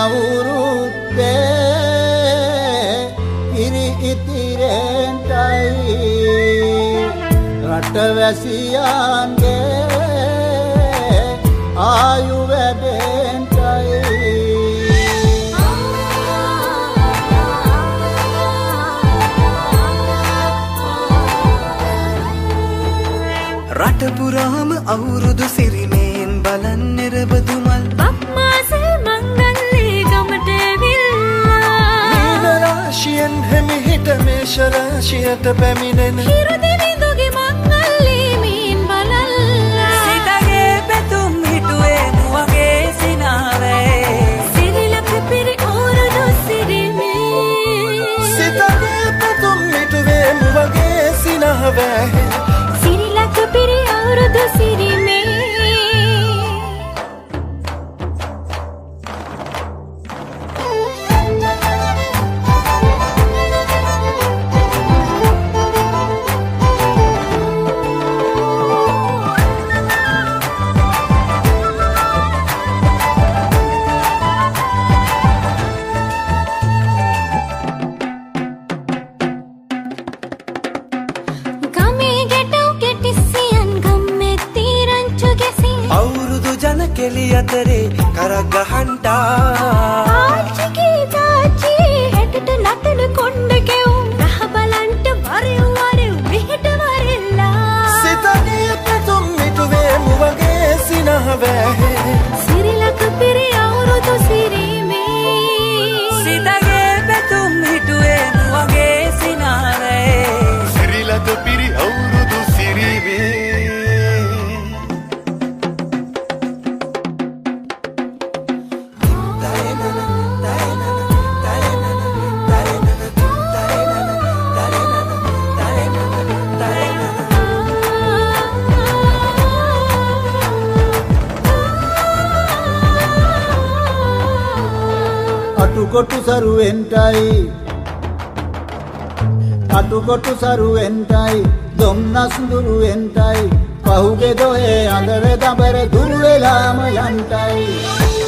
අවුරුද්දේ ඉරි ඉතිරෙන්ටයි රටවැසියන්ගේ ආයු වැඩෙන්ටයි රට පුරාම අවුරුදු සිරිමයෙන් බලන් නිරබදුමල් බක්මාසේ මංගල්ලේ ගමට ඇවිල්ලා මීන රාශියෙන් හිමිහිට මේෂ රාශියට පැමිණෙන හිරු දෙවිඳුගේ මංගල්ලේ මීන් බලල්ලා සිතගේ පැතුම් හිටුවේ මුවගේ සිනාවේ සිරිලක පිරි අවුරුදු සිරිමේ සිතගේ පැතුම් හිටුවේ මුවගේ සිනාවේ සිරිලක පිරි අවුරුදු සිරිමේ කෙලි අතරේ කරක් ගහන්ටා ආච්චිගේ තාච්චි හෙටට නටන කොණ්ඩ කෙවුම් රහ බලන්ට වරෙව් මෙහෙට වරෙල්ලා සිතගේ පැතුම් මිටුවේ මුවගේ සිනහවැහේ සිරිලක පිරි අවුරුදු සිරිමේ සිතගේ පැතුම් හිටුවේ මුවගේ සිනාවේ සිරිලක පිරි අවුරුදු සිරිමේ අටුකොටු සරුවෙන්ටයි දොම්නස් දුරුවෙන්ටයි පහුගේ දොහේ අඳර දබර දුර වෙලාම යන්ටයි